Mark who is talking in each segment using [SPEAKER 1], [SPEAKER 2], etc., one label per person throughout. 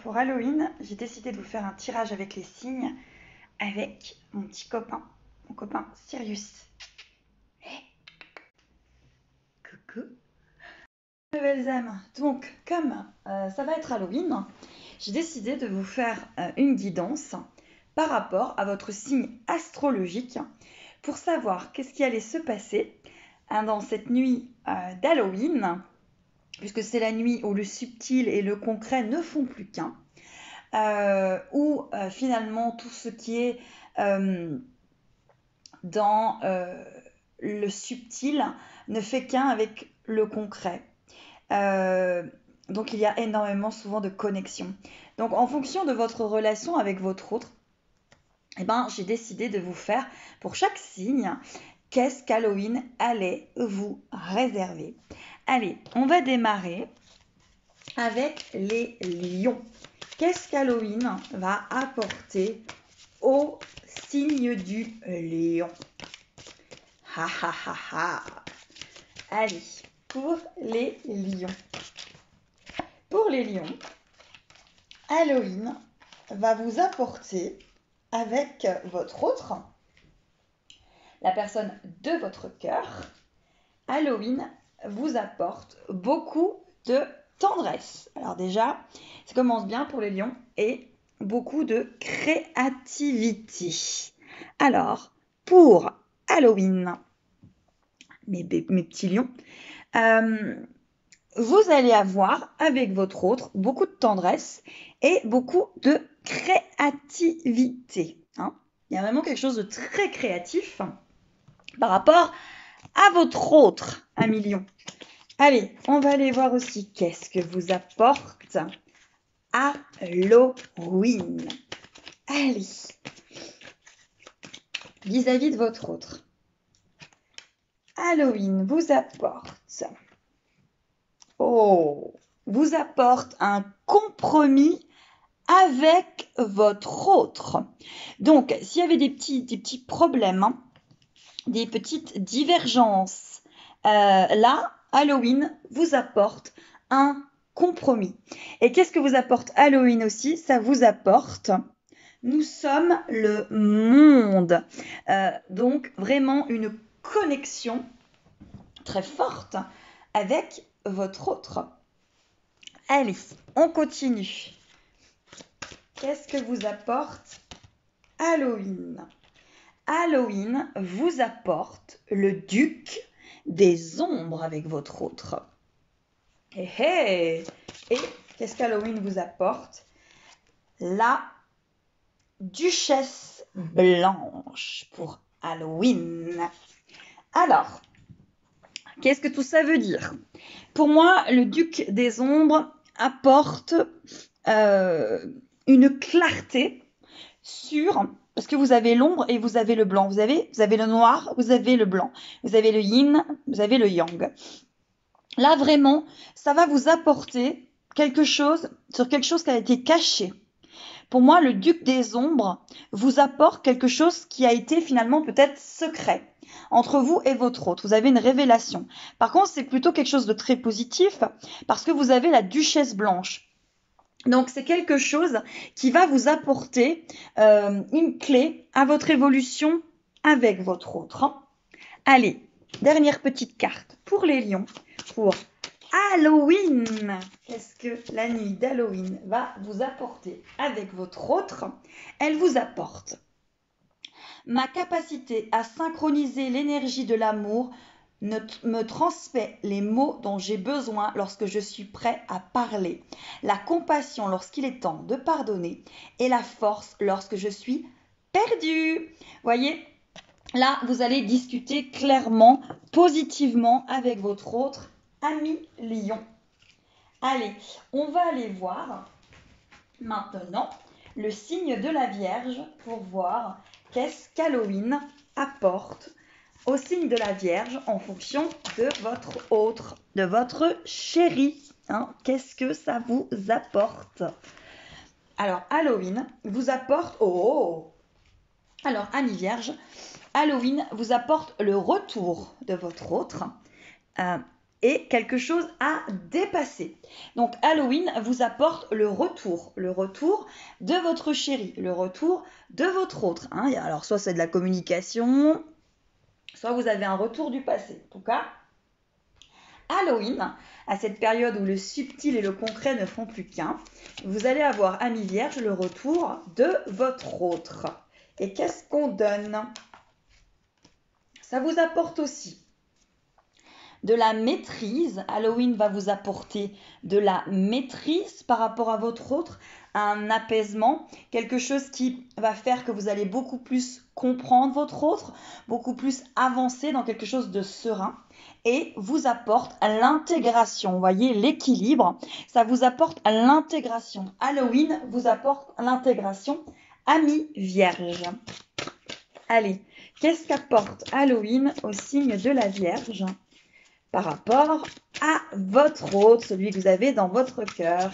[SPEAKER 1] Pour Halloween, j'ai décidé de vous faire un tirage avec les signes avec mon petit copain, mon copain Sirius. Hey. Coucou. Nouvelles âmes. Donc, comme ça va être Halloween, j'ai décidé de vous faire une guidance par rapport à votre signe astrologique pour savoir qu'est-ce qui allait se passer dans cette nuit d'Halloween, puisque c'est la nuit où le subtil et le concret ne font plus qu'un. Où finalement tout ce qui est dans le subtil ne fait qu'un avec le concret. Donc il y a énormément souvent de connexions. Donc en fonction de votre relation avec votre autre, j'ai décidé de vous faire pour chaque signe qu'est-ce qu'Halloween allait vous réserver. Allez, on va démarrer avec les lions. Qu'est-ce qu'Halloween va apporter au signe du lion? Ha ha ha ha. Allez, pour les lions. Pour les lions, Halloween va vous apporter avec votre autre, la personne de votre cœur. Halloween vous apporte beaucoup de tendresse. Alors déjà, ça commence bien pour les lions et beaucoup de créativité. Alors, pour Halloween, mes petits lions, vous allez avoir avec votre autre beaucoup de tendresse et beaucoup de créativité. Il y a vraiment quelque chose de très créatif par rapport à votre autre, ami lion. Allez, on va aller voir aussi qu'est-ce que vous apporte Halloween. Allez, vis-à-vis de votre autre. Halloween vous apporte un compromis avec votre autre. Donc, s'il y avait des petits problèmes, des petites divergences, là, Halloween vous apporte un compromis. Et qu'est-ce que vous apporte Halloween aussi? Ça vous apporte, nous sommes le monde. Donc, vraiment une connexion très forte avec votre autre. Allez, on continue. Qu'est-ce que vous apporte Halloween? Halloween vous apporte le duc des ombres avec votre autre. Et qu'est-ce qu'Halloween vous apporte? La duchesse blanche pour Halloween. Alors, qu'est-ce que tout ça veut dire? Pour moi, le duc des ombres apporte une clarté sur... Parce que vous avez l'ombre et vous avez le blanc. Vous avez le noir, vous avez le blanc. Vous avez le yin, vous avez le yang. Là, vraiment, ça va vous apporter quelque chose sur quelque chose qui a été caché. Pour moi, le duc des ombres vous apporte quelque chose qui a été finalement peut-être secret entre vous et votre autre. Vous avez une révélation. Par contre, c'est plutôt quelque chose de très positif parce que vous avez la duchesse blanche. Donc, c'est quelque chose qui va vous apporter une clé à votre évolution avec votre autre. Allez, dernière petite carte pour les lions, pour Halloween. Qu'est-ce que la nuit d'Halloween va vous apporter avec votre autre? Elle vous apporte ma capacité à synchroniser l'énergie de l'amour me transmet les mots dont j'ai besoin lorsque je suis prêt à parler, la compassion lorsqu'il est temps de pardonner et la force lorsque je suis perdue. Voyez, là, vous allez discuter clairement, positivement avec votre autre ami lion. Allez, on va aller voir maintenant le signe de la Vierge pour voir qu'est-ce qu'Halloween apporte au signe de la Vierge en fonction de votre autre, de votre chéri. Qu'est-ce que ça vous apporte? Alors, Halloween vous apporte... Alors, ami Vierge, Halloween vous apporte le retour de votre autre. et quelque chose à dépasser. Donc Halloween vous apporte le retour de votre chéri, le retour de votre autre. Hein. Alors soit c'est de la communication, soit vous avez un retour du passé. En tout cas, Halloween, à cette période où le subtil et le concret ne font plus qu'un, vous allez avoir, amis vierges, le retour de votre autre. Et qu'est-ce qu'on donne? Ça vous apporte aussi de la maîtrise. Halloween va vous apporter de la maîtrise par rapport à votre autre, un apaisement, quelque chose qui va faire que vous allez beaucoup plus comprendre votre autre, beaucoup plus avancer dans quelque chose de serein et vous apporte l'intégration. Vous voyez l'équilibre, ça vous apporte l'intégration. Halloween vous apporte l'intégration. Amis vierges. Allez, qu'est-ce qu'apporte Halloween au signe de la Vierge par rapport à votre autre, celui que vous avez dans votre cœur?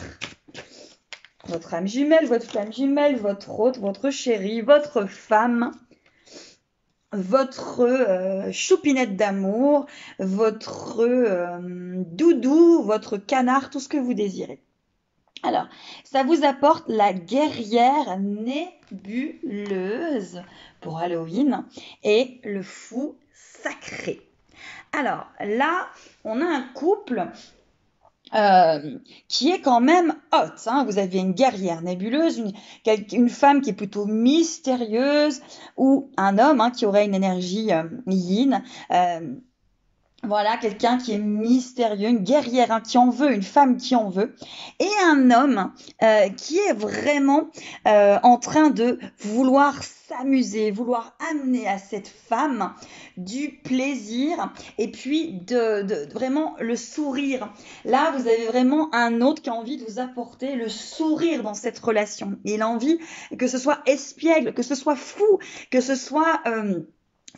[SPEAKER 1] Votre âme jumelle, votre flamme jumelle, votre autre, votre chéri, votre femme, votre choupinette d'amour, votre doudou, votre canard, tout ce que vous désirez. Alors, ça vous apporte la guerrière nébuleuse pour Halloween et le fou sacré. Alors là, on a un couple qui est quand même hot. Hein. Vous avez une guerrière nébuleuse, une femme qui est plutôt mystérieuse ou un homme qui aurait une énergie yin. Voilà, quelqu'un qui est mystérieux, une guerrière qui en veut, une femme qui en veut, et un homme qui est vraiment en train de vouloir s'amuser, vouloir amener à cette femme du plaisir et puis de vraiment le sourire. Là, vous avez vraiment un autre qui a envie de vous apporter le sourire dans cette relation. Il a envie que ce soit espiègle, que ce soit fou, que ce soit...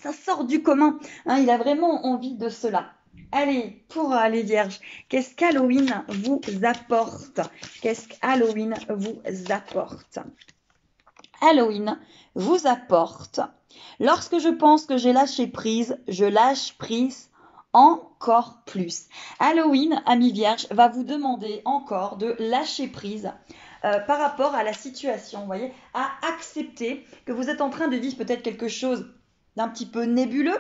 [SPEAKER 1] ça sort du commun, il a vraiment envie de cela. Allez, pour les vierges, qu'est-ce qu'Halloween vous apporte? Qu'est-ce qu'Halloween vous apporte? Halloween vous apporte, lorsque je pense que j'ai lâché prise, je lâche prise encore plus. Halloween, amis vierges, va vous demander encore de lâcher prise par rapport à la situation, vous voyez, à accepter que vous êtes en train de vivre peut-être quelque chose d'un petit peu nébuleux.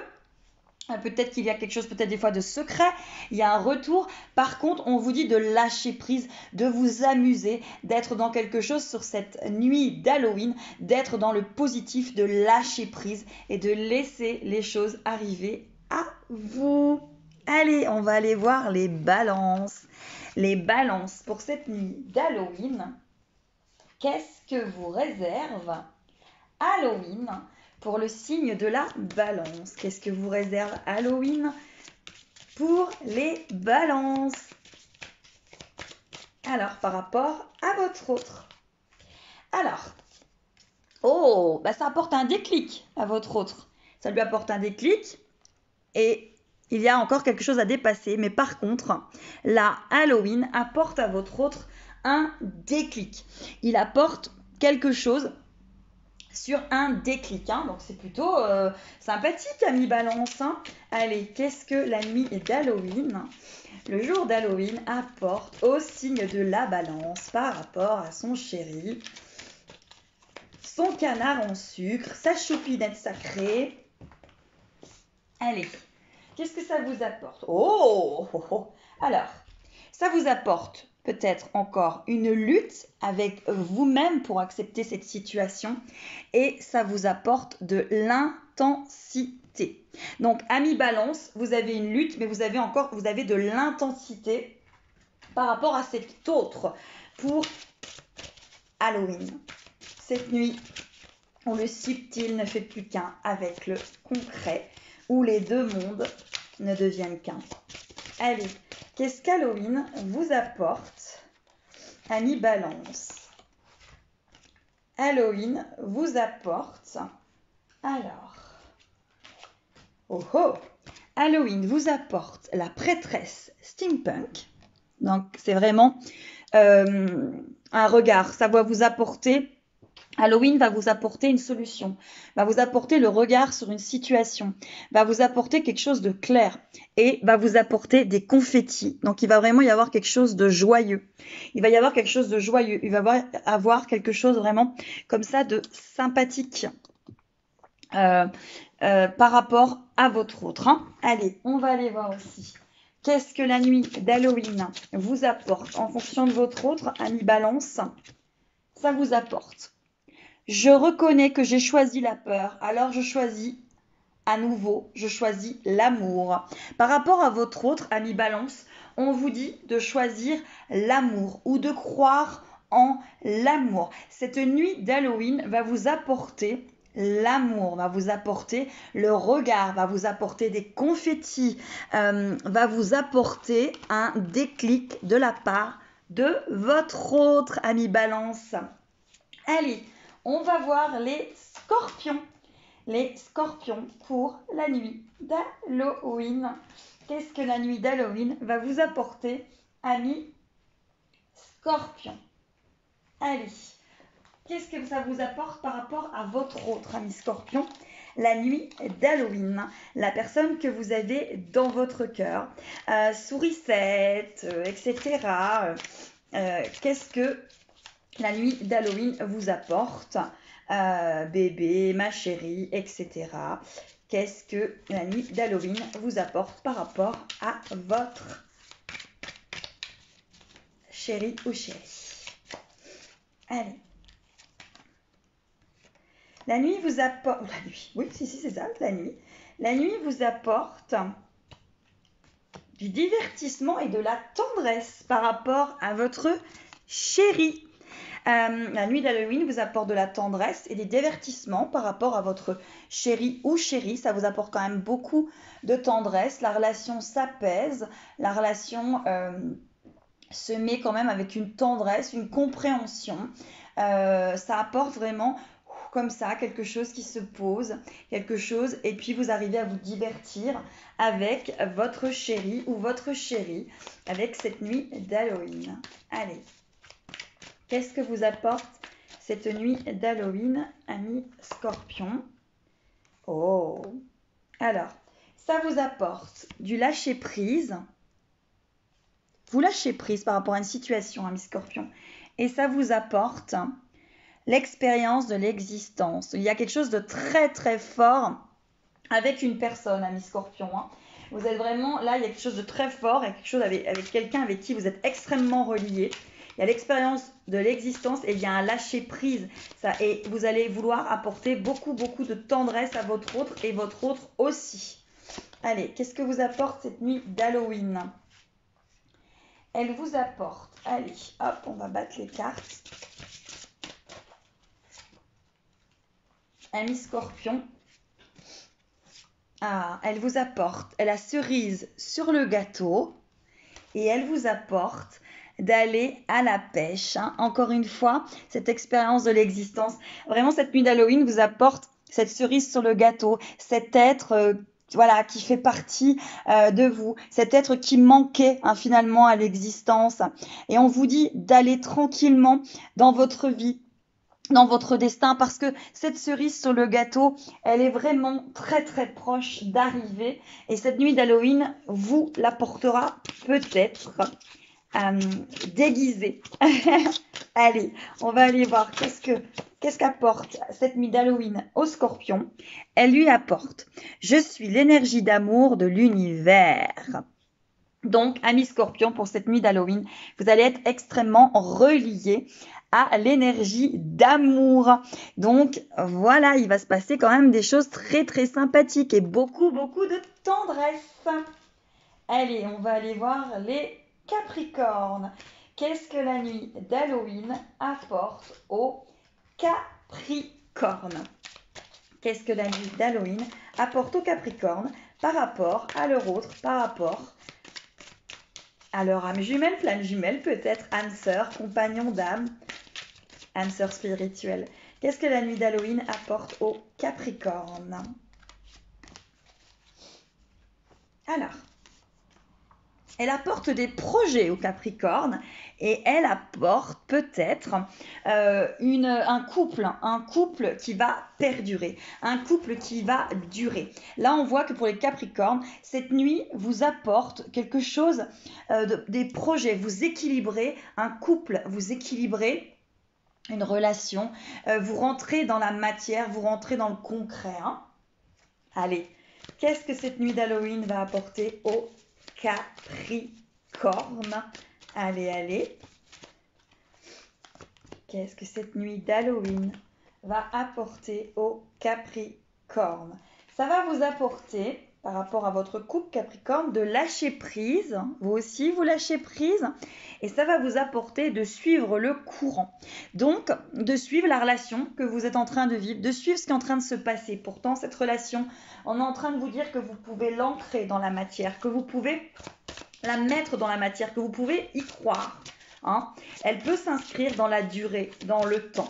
[SPEAKER 1] Peut-être qu'il y a quelque chose, peut-être des fois de secret, il y a un retour. Par contre, on vous dit de lâcher prise, de vous amuser, d'être dans quelque chose sur cette nuit d'Halloween, d'être dans le positif, de lâcher prise et de laisser les choses arriver à vous. Allez, on va aller voir les balances. Les balances pour cette nuit d'Halloween. Qu'est-ce que vous réserve Halloween pour le signe de la balance? Qu'est-ce que vous réserve Halloween pour les balances? Alors, par rapport à votre autre. Alors, ça apporte un déclic à votre autre. Ça lui apporte un déclic et il y a encore quelque chose à dépasser. Mais par contre, la Halloween apporte à votre autre un déclic. Il apporte quelque chose sur un déclic, donc c'est plutôt sympathique, ami balance. Allez, qu'est-ce que la nuit d'Halloween, le jour d'Halloween, apporte au signe de la balance par rapport à son chéri, son canard en sucre, sa choupinette sacrée? Allez, qu'est-ce que ça vous apporte? Alors, ça vous apporte peut-être encore une lutte avec vous-même pour accepter cette situation et ça vous apporte de l'intensité. Donc, amis balance, vous avez une lutte, mais vous avez de l'intensité par rapport à cet autre pour Halloween. Cette nuit où le subtil ne fait plus qu'un avec le concret, où les deux mondes ne deviennent qu'un. Allez, qu'est-ce qu'Halloween vous apporte, amis balance? Halloween vous apporte... Alors... Halloween vous apporte la prêtresse steampunk. Donc, c'est vraiment un regard. Ça va vous apporter Halloween va vous apporter une solution, va vous apporter le regard sur une situation, va vous apporter quelque chose de clair et va vous apporter des confettis. Donc, il va vraiment y avoir quelque chose de joyeux. Il va y avoir quelque chose de joyeux. Il va avoir quelque chose vraiment comme ça de sympathique par rapport à votre autre. Hein. Allez, on va aller voir aussi. Qu'est-ce que la nuit d'Halloween vous apporte en fonction de votre autre, ami Balance? Ça vous apporte. Je reconnais que j'ai choisi la peur, alors je choisis à nouveau, je choisis l'amour. Par rapport à votre autre, ami Balance, on vous dit de choisir l'amour ou de croire en l'amour. Cette nuit d'Halloween va vous apporter l'amour, va vous apporter le regard, va vous apporter des confettis, va vous apporter un déclic de la part de votre autre, ami Balance. Allez, on va voir les scorpions. Les scorpions pour la nuit d'Halloween. Qu'est-ce que la nuit d'Halloween va vous apporter, amis scorpions? Allez, qu'est-ce que ça vous apporte par rapport à votre autre, ami scorpion? La nuit d'Halloween, la personne que vous avez dans votre cœur, sourisette, etc. Qu'est-ce que la nuit d'Halloween vous apporte, bébé, ma chérie, etc. Qu'est-ce que la nuit d'Halloween vous apporte par rapport à votre chéri ou chérie? Allez. La nuit vous apporte... La nuit, oui, si, c'est ça, la nuit. La nuit vous apporte du divertissement et de la tendresse par rapport à votre chéri. La nuit d'Halloween vous apporte de la tendresse et des divertissements par rapport à votre chéri ou chérie. Ça vous apporte quand même beaucoup de tendresse. La relation s'apaise. La relation se met quand même avec une tendresse, une compréhension. Ça apporte vraiment comme ça quelque chose qui se pose, quelque chose. Et puis vous arrivez à vous divertir avec votre chéri ou votre chérie avec cette nuit d'Halloween. Allez. Qu'est-ce que vous apporte cette nuit d'Halloween, ami Scorpion? Oh! Alors, ça vous apporte du lâcher-prise. Vous lâchez prise par rapport à une situation, ami Scorpion. Et ça vous apporte l'expérience de l'existence. Il y a quelque chose de très très fort avec une personne, ami Scorpion. Hein. Vous êtes vraiment, là, il y a quelque chose de très fort, il y a quelque chose avec quelqu'un avec qui vous êtes extrêmement relié. Il y a l'expérience de l'existence et il y a un lâcher-prise. Et vous allez vouloir apporter beaucoup, beaucoup de tendresse à votre autre et votre autre aussi. Allez, qu'est-ce que vous apporte cette nuit d'Halloween? Elle vous apporte, allez, hop, on va battre les cartes. Ami Scorpion. Ah, elle vous apporte la cerise sur le gâteau et elle vous apporte d'aller à la pêche. Hein. Encore une fois, cette expérience de l'existence. Vraiment, cette nuit d'Halloween vous apporte cette cerise sur le gâteau, cet être voilà, qui fait partie de vous, cet être qui manquait hein, finalement à l'existence. Et on vous dit d'aller tranquillement dans votre vie, dans votre destin, parce que cette cerise sur le gâteau, elle est vraiment très très proche d'arriver. Et cette nuit d'Halloween vous l'apportera peut-être déguisée. Allez, on va aller voir qu'est-ce qu'apporte cette nuit d'Halloween au Scorpion. Elle lui apporte « Je suis l'énergie d'amour de l'univers ». Donc, ami Scorpion, pour cette nuit d'Halloween, vous allez être extrêmement relié à l'énergie d'amour. Donc, voilà, il va se passer quand même des choses très, très sympathiques et beaucoup, beaucoup de tendresse. Allez, on va aller voir les Capricornes. Qu'est-ce que la nuit d'Halloween apporte aux Capricornes? Qu'est-ce que la nuit d'Halloween apporte aux Capricornes par rapport à leur autre, par rapport à leur âme jumelle, flamme jumelle, peut-être âme sœur, compagnon d'âme, âme sœur spirituelle. Qu'est-ce que la nuit d'Halloween apporte aux Capricornes? Alors, Elle apporte des projets au Capricorne et elle apporte peut-être un couple qui va perdurer, un couple qui va durer. Là, on voit que pour les Capricornes, cette nuit vous apporte quelque chose, des projets, vous équilibrez un couple, vous équilibrez une relation, vous rentrez dans la matière, vous rentrez dans le concret. Hein. Allez, qu'est-ce que cette nuit d'Halloween va apporter au Capricorne? Allez, allez. Qu'est-ce que cette nuit d'Halloween va apporter au Capricorne? Ça va vous apporter, par rapport à votre couple Capricorne, de lâcher prise. Vous aussi, vous lâchez prise. Et ça va vous apporter de suivre le courant. Donc, de suivre la relation que vous êtes en train de vivre, de suivre ce qui est en train de se passer. Pourtant, cette relation, on est en train de vous dire que vous pouvez l'ancrer dans la matière, que vous pouvez la mettre dans la matière, que vous pouvez y croire. Hein. Elle peut s'inscrire dans la durée, dans le temps.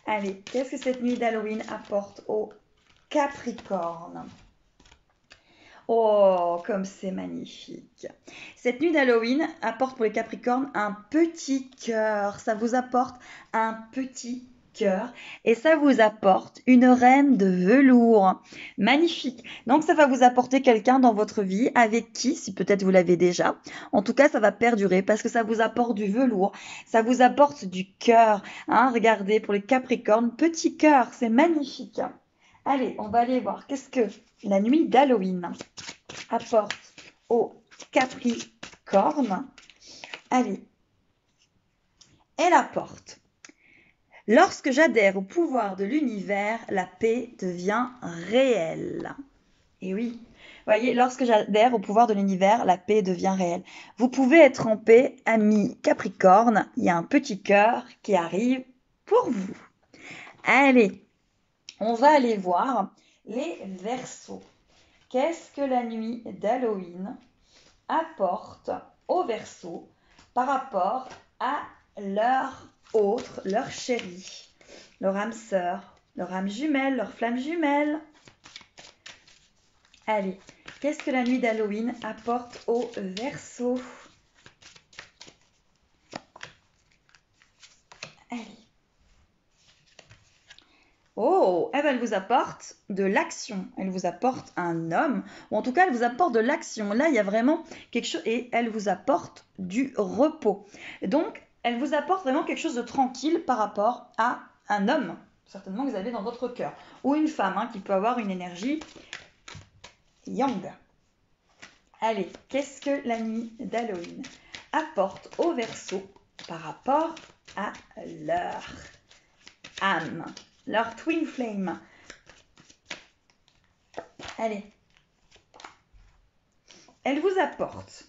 [SPEAKER 1] Allez, qu'est-ce que cette nuit d'Halloween apporte au Capricorne? Oh, comme c'est magnifique. Cette nuit d'Halloween apporte pour les Capricornes un petit cœur. Ça vous apporte un petit cœur et ça vous apporte une reine de velours. Magnifique. Donc ça va vous apporter quelqu'un dans votre vie avec qui, si peut-être vous l'avez déjà, en tout cas ça va perdurer parce que ça vous apporte du velours, ça vous apporte du cœur. Hein, regardez, pour les Capricornes, petit cœur, c'est magnifique. Allez, on va aller voir qu'est-ce que la nuit d'Halloween apporte au Capricorne. Allez, elle apporte. Lorsque j'adhère au pouvoir de l'univers, la paix devient réelle. Et oui, voyez, lorsque j'adhère au pouvoir de l'univers, la paix devient réelle. Vous pouvez être en paix, ami Capricorne. Il y a un petit cœur qui arrive pour vous. Allez, on va aller voir les Verseaux. Qu'est-ce que la nuit d'Halloween apporte aux Verseaux par rapport à leur autre, leur chéri, leur âme sœur, leur âme jumelle, leur flamme jumelle? Allez, qu'est-ce que la nuit d'Halloween apporte aux Verseaux? Allez. Oh, elle vous apporte de l'action, elle vous apporte un homme, ou en tout cas elle vous apporte de l'action. Là, il y a vraiment quelque chose, et elle vous apporte du repos. Donc, elle vous apporte vraiment quelque chose de tranquille par rapport à un homme, certainement que vous avez dans votre cœur, ou une femme hein, qui peut avoir une énergie yang. Allez, qu'est-ce que la nuit d'Halloween apporte aux Verseaux par rapport à leur âme? Leur twin flame. Allez. Elle vous apporte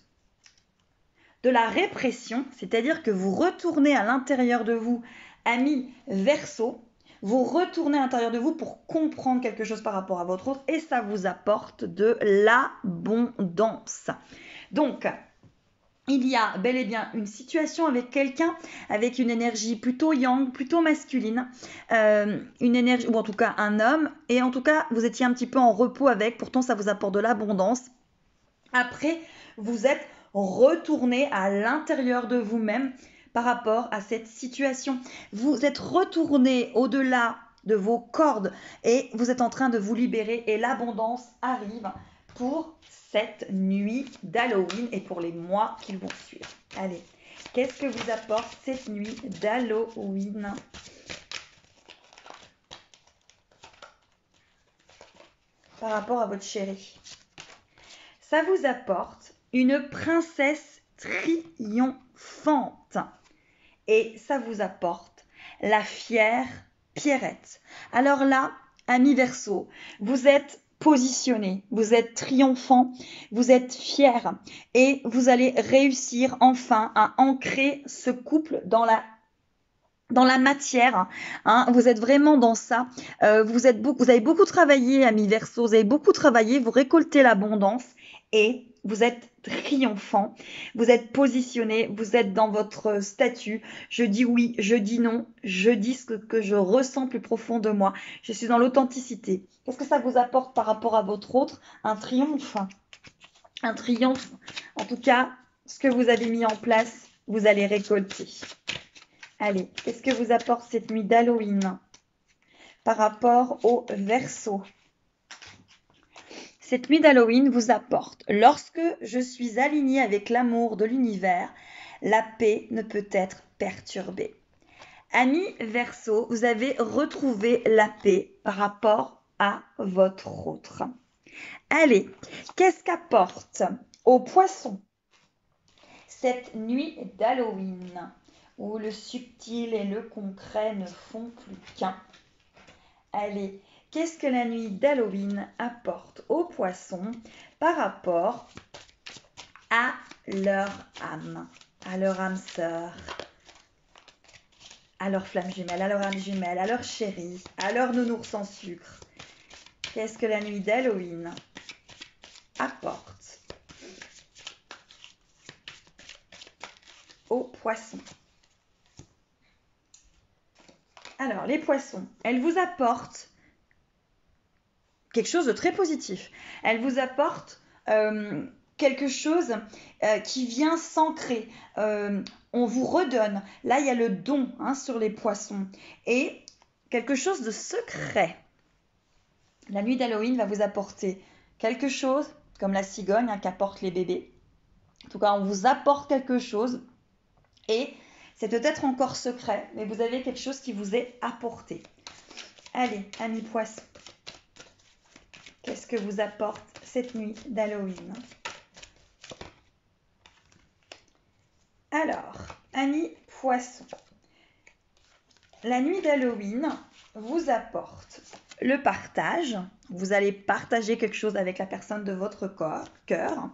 [SPEAKER 1] de la répression, c'est-à-dire que vous retournez à l'intérieur de vous, amis Verseau, vous retournez à l'intérieur de vous pour comprendre quelque chose par rapport à votre autre et ça vous apporte de l'abondance. Donc, il y a bel et bien une situation avec quelqu'un avec une énergie plutôt yang, plutôt masculine, une énergie, ou en tout cas un homme, et en tout cas vous étiez un petit peu en repos avec, pourtant ça vous apporte de l'abondance. Après, vous êtes retourné à l'intérieur de vous-même par rapport à cette situation. Vous êtes retourné au-delà de vos cordes et vous êtes en train de vous libérer et l'abondance arrive pour cette nuit d'Halloween et pour les mois qui vont suivre. Allez, qu'est-ce que vous apporte cette nuit d'Halloween? Par rapport à votre chéri. Ça vous apporte une princesse triomphante. Et ça vous apporte la fière Pierrette. Alors là, amis Verseau, vous êtes positionné, vous êtes triomphant, vous êtes fier et vous allez réussir enfin à ancrer ce couple dans la matière, hein, vous êtes vraiment dans ça, vous avez beaucoup travaillé, amis Verseau, vous avez beaucoup travaillé, vous récoltez l'abondance et vous êtes triomphant, vous êtes positionné, vous êtes dans votre statut, je dis oui, je dis non, je dis ce que je ressens plus profond de moi, je suis dans l'authenticité. Qu'est-ce que ça vous apporte par rapport à votre autre? Un triomphe, en tout cas, ce que vous avez mis en place, vous allez récolter. Allez, qu'est-ce que vous apporte cette nuit d'Halloween par rapport au Verseau? Cette nuit d'Halloween vous apporte: lorsque je suis alignée avec l'amour de l'univers, la paix ne peut être perturbée. Amis Verseau, vous avez retrouvé la paix par rapport à votre autre. Allez, qu'est-ce qu'apporte aux Poissons cette nuit d'Halloween où le subtil et le concret ne font plus qu'un? Allez, qu'est-ce que la nuit d'Halloween apporte aux Poissons par rapport à leur âme sœur, à leur flamme jumelle, à leur âme jumelle, à leur chérie, à leur nounours sans sucre? Qu'est-ce que la nuit d'Halloween apporte aux Poissons? Alors, les Poissons, elle vous apporte quelque chose de très positif. Elle vous apporte quelque chose qui vient s'ancrer. On vous redonne. Là, il y a le don sur les Poissons. Et quelque chose de secret. La nuit d'Halloween va vous apporter quelque chose, comme la cigogne qu'apportent les bébés. En tout cas, on vous apporte quelque chose. Et c'est peut-être encore secret, mais vous avez quelque chose qui vous est apporté. Allez, amis Poissons. Qu'est-ce que vous apporte cette nuit d'Halloween? Alors, amis Poissons, la nuit d'Halloween vous apporte le partage. Vous allez partager quelque chose avec la personne de votre cœur.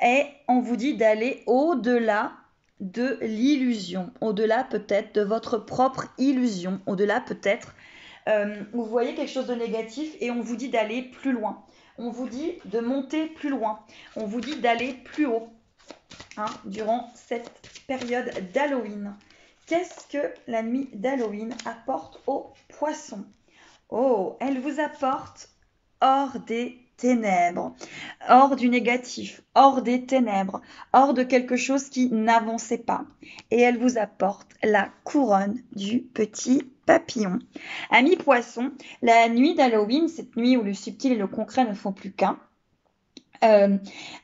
[SPEAKER 1] Et on vous dit d'aller au-delà de l'illusion, au-delà peut-être de votre propre illusion, au-delà peut-être vous voyez quelque chose de négatif et on vous dit d'aller plus loin. On vous dit de monter plus loin. On vous dit d'aller plus haut durant cette période d'Halloween. Qu'est-ce que la nuit d'Halloween apporte aux Poissons? Oh, elle vous apporte hors des ténèbres, hors du négatif, hors des ténèbres, hors de quelque chose qui n'avançait pas. Et elle vous apporte la couronne du petit papillon. Amis Poissons, la nuit d'Halloween, cette nuit où le subtil et le concret ne font plus qu'un,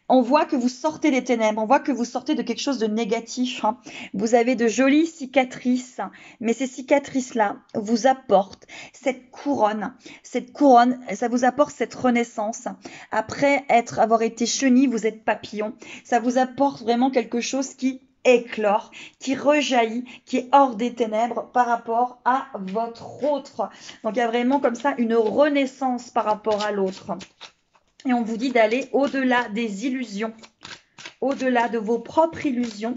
[SPEAKER 1] on voit que vous sortez des ténèbres, on voit que vous sortez de quelque chose de négatif. Vous avez de jolies cicatrices, mais ces cicatrices-là vous apportent cette couronne. Cette couronne, ça vous apporte cette renaissance. Après avoir été chenille, vous êtes papillon. Ça vous apporte vraiment quelque chose qui éclore, qui rejaillit, qui est hors des ténèbres par rapport à votre autre. Donc il y a vraiment comme ça une renaissance par rapport à l'autre. Et on vous dit d'aller au-delà des illusions, au-delà de vos propres illusions,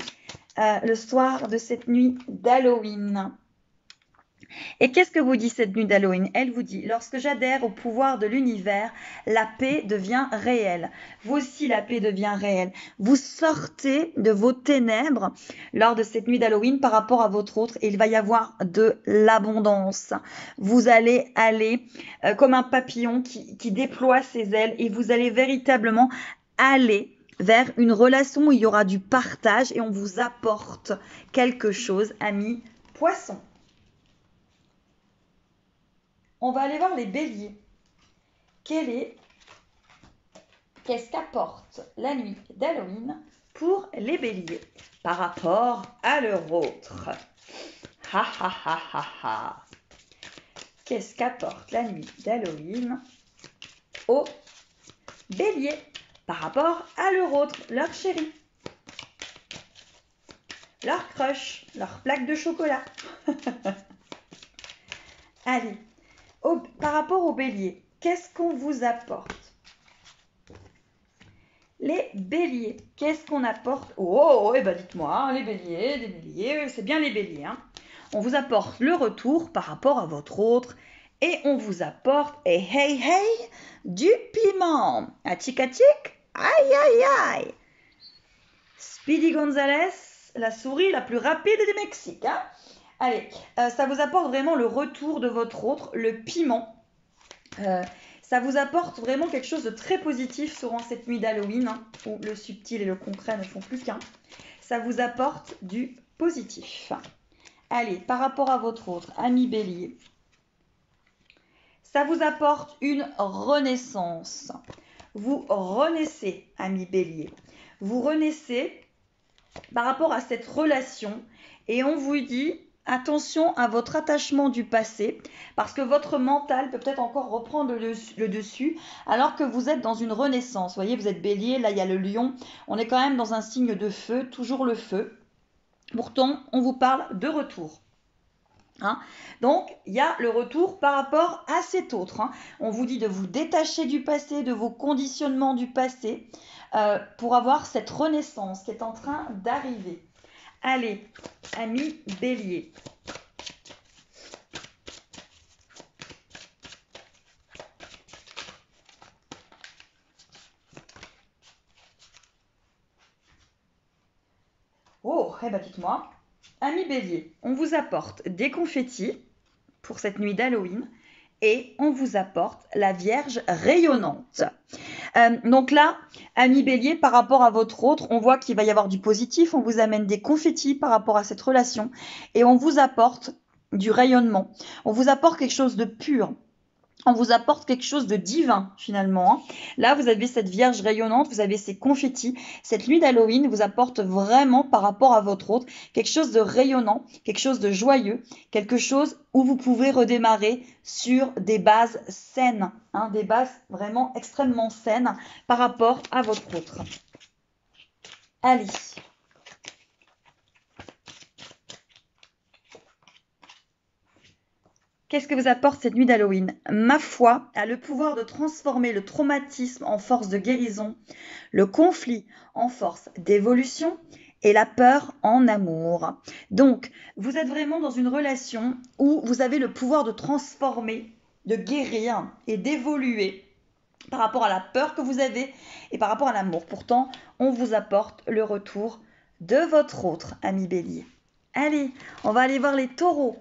[SPEAKER 1] le soir de cette nuit d'Halloween. Et qu'est-ce que vous dit cette nuit d'Halloween? Elle vous dit: lorsque j'adhère au pouvoir de l'univers, la paix devient réelle. Vous aussi, la paix devient réelle. Vous sortez de vos ténèbres lors de cette nuit d'Halloween par rapport à votre autre et il va y avoir de l'abondance. Vous allez aller comme un papillon qui déploie ses ailes et vous allez véritablement aller vers une relation où il y aura du partage et on vous apporte quelque chose, amis Poissons. On va aller voir les béliers. Qu'est-ce qu'apporte la nuit d'Halloween pour les béliers par rapport à leur autre? Ha ha ha ha ha. Qu'est-ce qu'apporte la nuit d'Halloween aux béliers par rapport à leur autre, leur chéri, leur crush, leur plaque de chocolat? Allez. Par rapport aux béliers, qu'est-ce qu'on vous apporte? Les béliers, qu'est-ce qu'on apporte? Oh, eh ben dites-moi, les béliers, c'est bien les béliers. On vous apporte le retour par rapport à votre autre et on vous apporte, hey, du piment. Atchic, aïe, aïe, aïe. Speedy Gonzalez, la souris la plus rapide du Mexique. Allez, ça vous apporte vraiment le retour de votre autre, le piment. Ça vous apporte vraiment quelque chose de très positif durant cette nuit d'Halloween, hein, où le subtil et le concret ne font plus qu'un. Ça vous apporte du positif. Allez, par rapport à votre autre, ami Bélier, ça vous apporte une renaissance. Vous renaissez, ami Bélier. Vous renaissez par rapport à cette relation et on vous dit attention à votre attachement du passé parce que votre mental peut peut-être encore reprendre le dessus alors que vous êtes dans une renaissance. Vous voyez, vous êtes Bélier, là il y a le lion. On est quand même dans un signe de feu, toujours le feu. Pourtant, on vous parle de retour. Hein. Donc, il y a le retour par rapport à cet autre. Hein. On vous dit de vous détacher du passé, de vos conditionnements du passé, pour avoir cette renaissance qui est en train d'arriver. Allez, ami Bélier. Oh, eh ben dites-moi. Ami Bélier, on vous apporte des confettis pour cette nuit d'Halloween et on vous apporte la Vierge rayonnante. Donc là, ami Bélier, par rapport à votre autre, on voit qu'il va y avoir du positif, on vous amène des confettis par rapport à cette relation et on vous apporte du rayonnement. On vous apporte quelque chose de pur. On vous apporte quelque chose de divin finalement. Hein. Là, vous avez cette Vierge rayonnante, vous avez ces confettis. Cette nuit d'Halloween vous apporte vraiment par rapport à votre autre quelque chose de rayonnant, quelque chose de joyeux, quelque chose où vous pouvez redémarrer sur des bases saines, hein, des bases vraiment extrêmement saines par rapport à votre autre. Allez. Qu'est-ce que vous apporte cette nuit d'Halloween? Ma foi a le pouvoir de transformer le traumatisme en force de guérison, le conflit en force d'évolution et la peur en amour. Donc, vous êtes vraiment dans une relation où vous avez le pouvoir de transformer, de guérir et d'évoluer par rapport à la peur que vous avez et par rapport à l'amour. Pourtant, on vous apporte le retour de votre autre ami Bélier. Allez, on va aller voir les taureaux.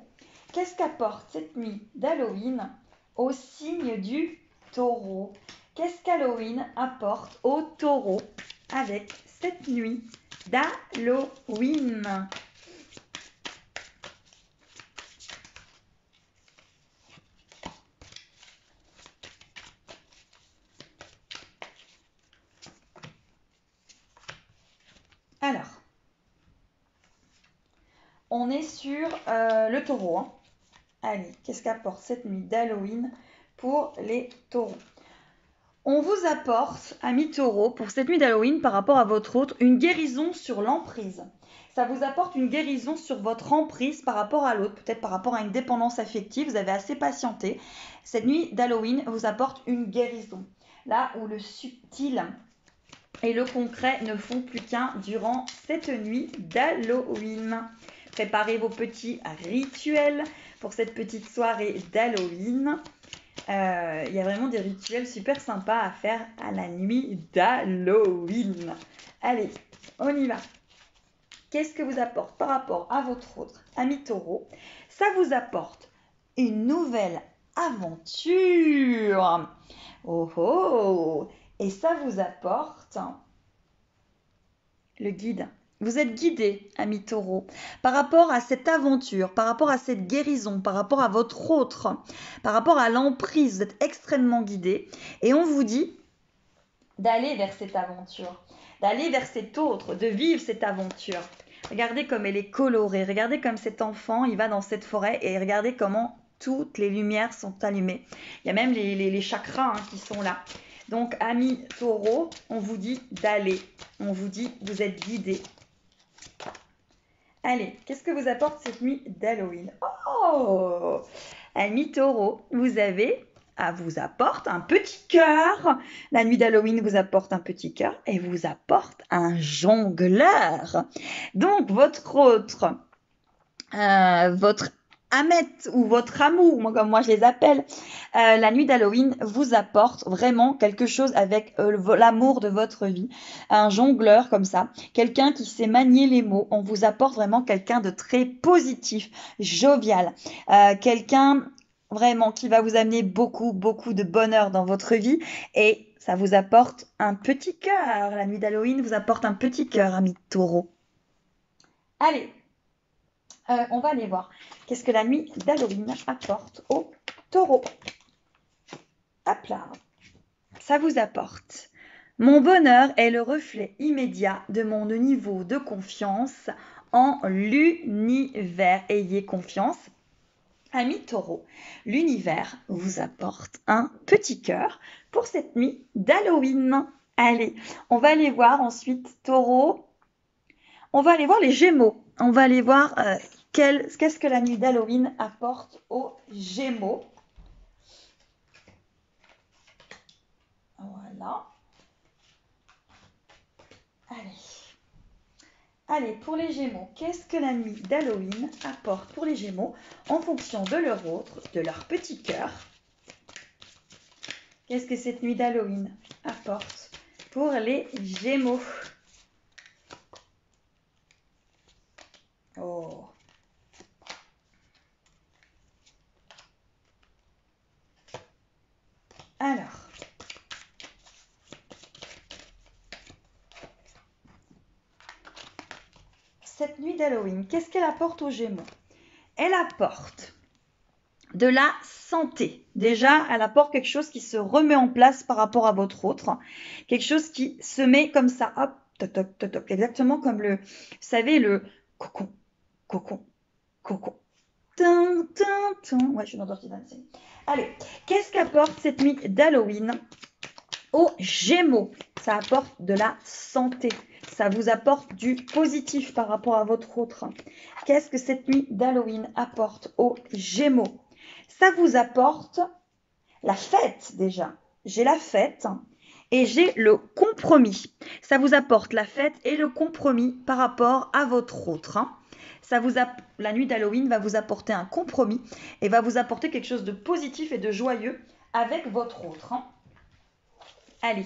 [SPEAKER 1] Qu'est-ce qu'apporte cette nuit d'Halloween au signe du taureau? Qu'est-ce qu'Halloween apporte au taureau avec cette nuit d'Halloween? Alors, on est sur le taureau. Hein. Allez, qu'est-ce qu'apporte cette nuit d'Halloween pour les taureaux? On vous apporte, amis taureaux, pour cette nuit d'Halloween par rapport à votre autre, une guérison sur l'emprise. Ça vous apporte une guérison sur votre emprise par rapport à l'autre, peut-être par rapport à une dépendance affective, vous avez assez patienté. Cette nuit d'Halloween vous apporte une guérison. Là où le subtil et le concret ne font plus qu'un durant cette nuit d'Halloween. Préparez vos petits rituels pour cette petite soirée d'Halloween. Il y a vraiment des rituels super sympas à faire à la nuit d'Halloween. Allez, on y va. Qu'est-ce que vous apporte par rapport à votre autre ami taureau? Ça vous apporte une nouvelle aventure. Oh oh! Et ça vous apporte le guide. Vous êtes guidé, ami taureau, par rapport à cette aventure, par rapport à cette guérison, par rapport à votre autre, par rapport à l'emprise. Vous êtes extrêmement guidé. Et on vous dit d'aller vers cette aventure, d'aller vers cet autre, de vivre cette aventure. Regardez comme elle est colorée. Regardez comme cet enfant, il va dans cette forêt et regardez comment toutes les lumières sont allumées. Il y a même les chakras qui sont là. Donc, amis taureaux, on vous dit d'aller. On vous dit vous êtes guidés. Allez, qu'est-ce que vous apporte cette nuit d'Halloween? Oh! Amis taureaux, vous apporte un petit cœur. La nuit d'Halloween vous apporte un petit cœur et vous apporte un jongleur. Donc, votre autre, votre Amette ou votre amour, comme moi je les appelle, la nuit d'Halloween vous apporte vraiment quelque chose avec l'amour de votre vie, un jongleur comme ça, quelqu'un qui sait manier les mots. On vous apporte vraiment quelqu'un de très positif, jovial, quelqu'un vraiment qui va vous amener beaucoup, beaucoup de bonheur dans votre vie et ça vous apporte un petit cœur. La nuit d'Halloween vous apporte un petit cœur, amis taureaux. Allez, on va aller voir. Qu'est-ce que la nuit d'Halloween apporte aux taureaux? Hop là, ça vous apporte. Mon bonheur est le reflet immédiat de mon niveau de confiance en l'univers. Ayez confiance. Amis taureaux, l'univers vous apporte un petit cœur pour cette nuit d'Halloween. Allez, on va aller voir ensuite taureau. On va aller voir les Gémeaux. On va aller voir qu'est-ce que la nuit d'Halloween apporte aux Gémeaux. Voilà. Allez, pour les Gémeaux, qu'est-ce que la nuit d'Halloween apporte pour les Gémeaux en fonction de leur petit cœur? Qu'est-ce que cette nuit d'Halloween apporte pour les Gémeaux? Oh. Alors. Cette nuit d'Halloween, qu'est-ce qu'elle apporte aux Gémeaux? Elle apporte de la santé. Déjà, elle apporte quelque chose qui se remet en place par rapport à votre autre. Quelque chose qui se met comme ça, hop, toc, toc, toc, toc, exactement comme vous savez, le cocon, cocon, cocon. Tin, tin, tin. Ouais, je suis dans Dirty Dancing. Allez, qu'est-ce qu'apporte cette nuit d'Halloween aux Gémeaux? Ça apporte de la santé. Ça vous apporte du positif par rapport à votre autre. Qu'est-ce que cette nuit d'Halloween apporte aux Gémeaux? Ça vous apporte la fête déjà. J'ai la fête et j'ai le compromis. Ça vous apporte la fête et le compromis par rapport à votre autre. La nuit d'Halloween va vous apporter un compromis et va vous apporter quelque chose de positif et de joyeux avec votre autre. Allez,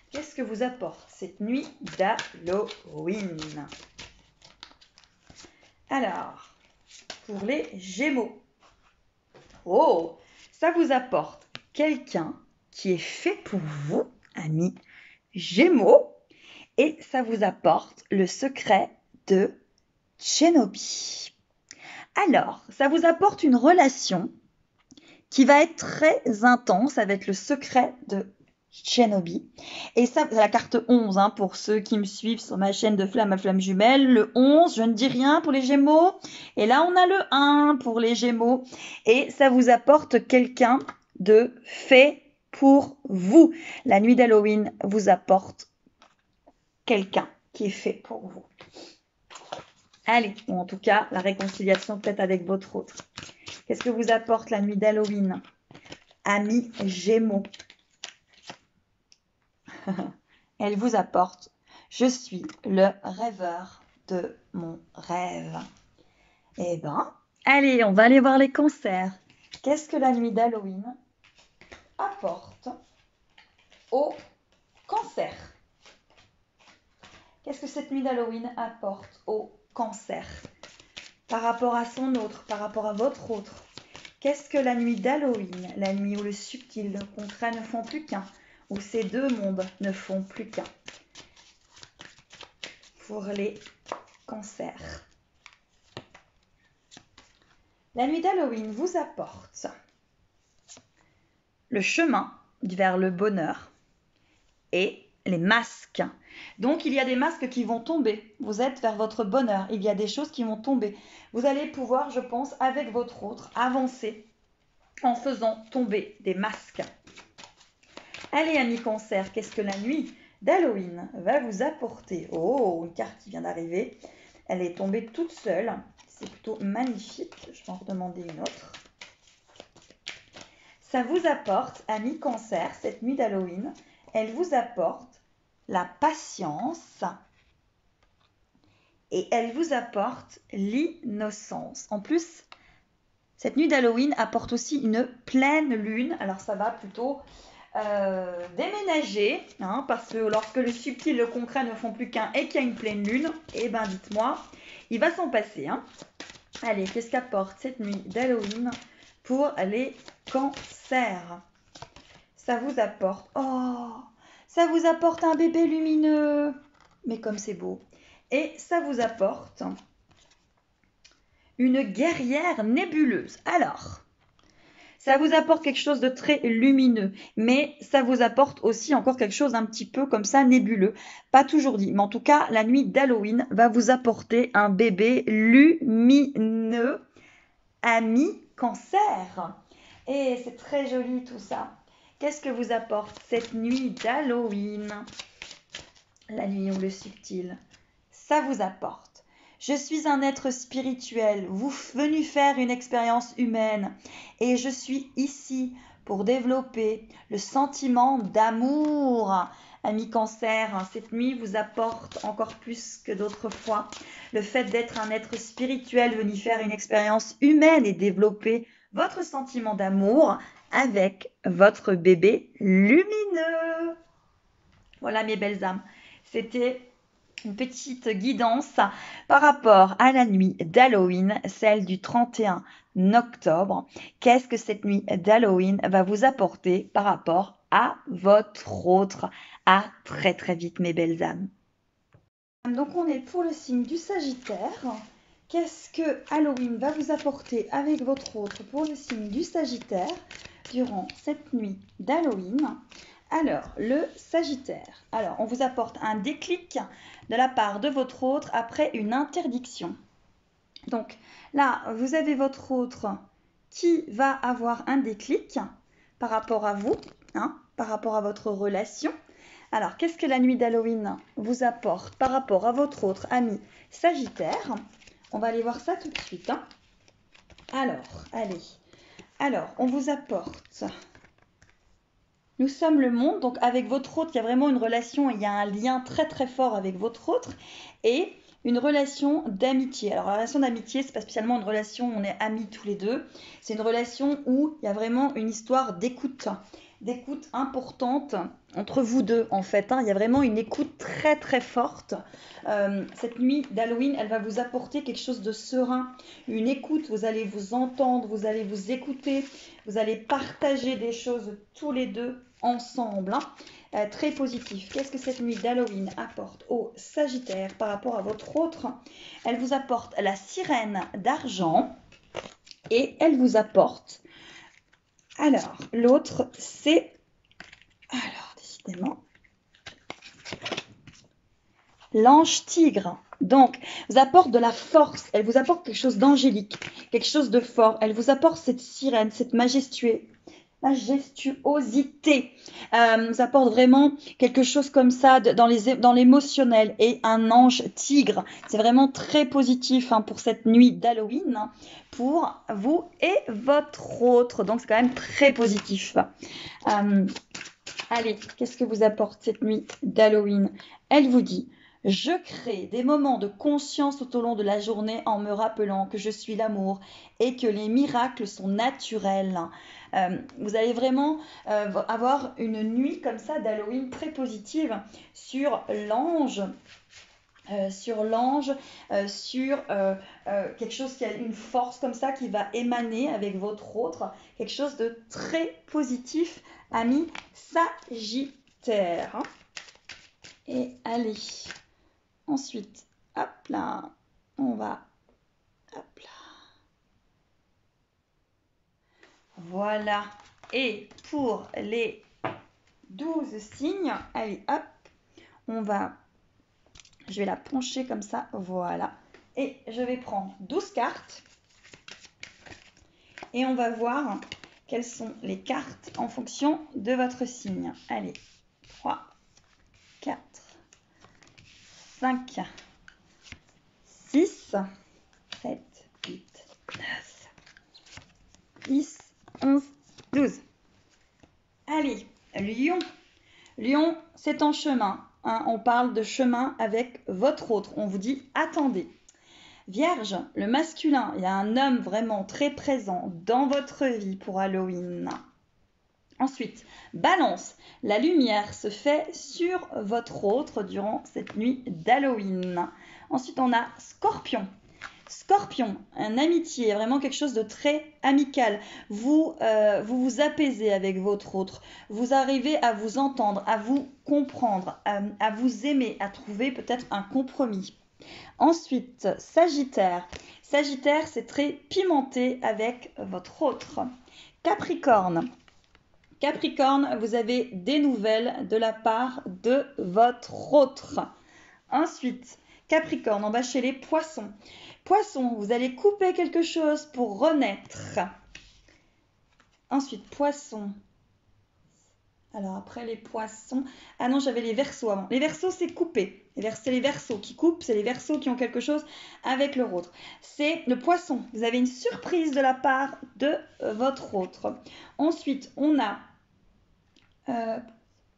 [SPEAKER 1] qu'est-ce que vous apporte cette nuit d'Halloween? Alors, pour les Gémeaux. Oh, ça vous apporte quelqu'un qui est fait pour vous, amis Gémeaux, et ça vous apporte le secret de Shinobi. Alors, ça vous apporte une relation qui va être très intense avec le secret de Shinobi. Et ça, c'est la carte 11 pour ceux qui me suivent sur ma chaîne de Flamme à Flamme Jumelle. Le 11, je ne dis rien pour les Gémeaux. Et là, on a le 1 pour les Gémeaux. Et ça vous apporte quelqu'un de fait pour vous. La nuit d'Halloween vous apporte quelqu'un qui est fait pour vous. Allez, ou en tout cas, la réconciliation peut-être avec votre autre. Qu'est-ce que vous apporte la nuit d'Halloween? Amis Gémeaux. Elle vous apporte « Je suis le rêveur de mon rêve ». Eh ben, allez, on va aller voir les cancers. Qu'est-ce que la nuit d'Halloween apporte aux cancers? Qu'est-ce que cette nuit d'Halloween apporte aux cancers? Par rapport à son autre, par rapport à votre autre. Qu'est-ce que la nuit d'Halloween, la nuit où le subtil, le concret ne font plus qu'un, où ces deux mondes ne font plus qu'un? Pour les cancers. La nuit d'Halloween vous apporte le chemin vers le bonheur et les masques. Donc, il y a des masques qui vont tomber. Vous êtes vers votre bonheur. Il y a des choses qui vont tomber. Vous allez pouvoir, je pense, avec votre autre, avancer en faisant tomber des masques. Allez, amis cancer, qu'est-ce que la nuit d'Halloween va vous apporter? Oh, une carte qui vient d'arriver. Elle est tombée toute seule. C'est plutôt magnifique. Je vais en redemander une autre. Ça vous apporte, amis cancer, cette nuit d'Halloween, elle vous apporte la patience et elle vous apporte l'innocence. En plus, cette nuit d'Halloween apporte aussi une pleine lune. Alors ça va plutôt déménager, parce que lorsque le subtil et le concret ne font plus qu'un et qu'il y a une pleine lune, eh ben dites-moi, il va s'en passer. Allez, qu'est-ce qu'apporte cette nuit d'Halloween pour les cancers. Ça vous apporte, oh, ça vous apporte un bébé lumineux. Mais comme c'est beau. Et ça vous apporte une guerrière nébuleuse. Alors, ça vous apporte quelque chose de très lumineux, mais ça vous apporte aussi encore quelque chose un petit peu comme ça nébuleux. Pas toujours dit, mais en tout cas, la nuit d'Halloween va vous apporter un bébé lumineux, ami cancer. Et c'est très joli tout ça. Qu'est-ce que vous apporte cette nuit d'Halloween? La nuit ou le subtil. Ça vous apporte. Je suis un être spirituel, venu faire une expérience humaine et je suis ici pour développer le sentiment d'amour. Ami cancer, cette nuit vous apporte encore plus que d'autres fois le fait d'être un être spirituel venu faire une expérience humaine et développer votre sentiment d'amour avec votre bébé lumineux. Voilà mes belles âmes, c'était une petite guidance par rapport à la nuit d'Halloween, celle du 31 octobre. Qu'est-ce que cette nuit d'Halloween va vous apporter par rapport à votre autre? À très très vite mes belles âmes. Donc on est pour le signe du Sagittaire. Qu'est-ce que Halloween va vous apporter avec votre autre pour le signe du Sagittaire durant cette nuit d'Halloween? Alors, le Sagittaire. Alors, on vous apporte un déclic de la part de votre autre après une interdiction. Donc, là, vous avez votre autre qui va avoir un déclic par rapport à vous, par rapport à votre relation. Alors, qu'est-ce que la nuit d'Halloween vous apporte par rapport à votre autre ami Sagittaire? On va aller voir ça tout de suite. Alors, allez. Alors, on vous apporte... Nous sommes le monde, donc avec votre autre, il y a vraiment une relation, il y a un lien très très fort avec votre autre et une relation d'amitié. Alors la relation d'amitié, c'est pas spécialement une relation où on est amis tous les deux, c'est une relation où il y a vraiment une histoire d'écoute importante entre vous deux en fait. Il y a vraiment une écoute très très forte. Cette nuit d'Halloween, elle va vous apporter quelque chose de serein, une écoute, vous allez vous entendre, vous allez vous écouter, vous allez partager des choses tous les deux ensemble. Très positif. Qu'est-ce que cette nuit d'Halloween apporte au Sagittaire par rapport à votre autre? Elle vous apporte la sirène d'argent et elle vous apporte... Alors, l'autre, c'est... Alors, décidément... L'ange tigre. Donc, vous apporte de la force. Elle vous apporte quelque chose d'angélique, quelque chose de fort. Elle vous apporte cette sirène, cette majestuosité. Vous apporte vraiment quelque chose comme ça dans l'émotionnel. Et un ange tigre. C'est vraiment très positif pour cette nuit d'Halloween. Pour vous et votre autre. Donc, c'est quand même très positif. Allez, qu'est-ce que vous apporte cette nuit d'Halloween? Elle vous dit... Je crée des moments de conscience tout au long de la journée en me rappelant que je suis l'amour et que les miracles sont naturels. Vous allez vraiment avoir une nuit comme ça d'Halloween très positive sur l'ange. Sur quelque chose qui a une force comme ça qui va émaner avec votre autre. Quelque chose de très positif, ami Sagittaire. Et allez... Ensuite, hop là, on va, hop là. Voilà. Et pour les 12 signes, allez, hop, je vais la pencher comme ça, voilà. Et je vais prendre 12 cartes. Et on va voir quelles sont les cartes en fonction de votre signe. Allez, 3, 4, 5, 6, 7, 8, 9, 10, 11, 12. Allez, Lion. Lion, c'est en chemin. On parle de chemin avec votre autre. On vous dit, attendez. Vierge, le masculin, il y a un homme vraiment très présent dans votre vie pour Halloween. Ensuite, Balance, la lumière se fait sur votre autre durant cette nuit d'Halloween. Ensuite, on a Scorpion. Scorpion, un amitié, vraiment quelque chose de très amical. Vous vous apaisez avec votre autre. Vous arrivez à vous entendre, à vous comprendre, à vous aimer, à trouver peut-être un compromis. Ensuite, Sagittaire. Sagittaire, c'est très pimenté avec votre autre. Capricorne. Capricorne, vous avez des nouvelles de la part de votre autre. Ensuite, Capricorne, on va chez les poissons. Poisson, vous allez couper quelque chose pour renaître. Ensuite, poisson. Alors après les poissons... Ah non, j'avais les verseaux avant. Les verseaux, c'est couper. C'est les verseaux qui coupent, c'est les verseaux qui ont quelque chose avec leur autre. C'est le poisson. Vous avez une surprise de la part de votre autre. Ensuite, on a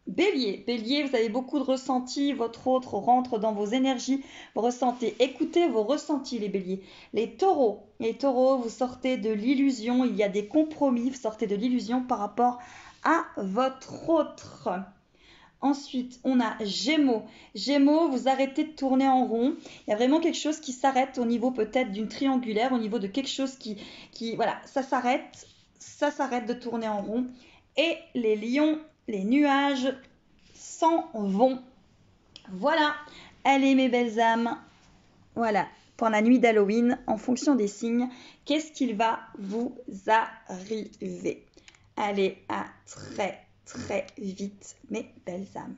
[SPEAKER 1] Bélier. Bélier, vous avez beaucoup de ressentis. Votre autre rentre dans vos énergies. Vous ressentez. Écoutez vos ressentis, les béliers. Les taureaux. Les taureaux, vous sortez de l'illusion. Il y a des compromis. Vous sortez de l'illusion par rapport à votre autre. Ensuite, on a Gémeaux. Gémeaux, vous arrêtez de tourner en rond. Il y a vraiment quelque chose qui s'arrête au niveau peut-être d'une triangulaire, au niveau de quelque chose qui voilà, ça s'arrête de tourner en rond. Et les lions, les nuages s'en vont. Voilà, allez mes belles âmes. Voilà, pour la nuit d'Halloween, en fonction des signes, qu'est-ce qu'il va vous arriver? Allez, à très très vite, mes belles âmes.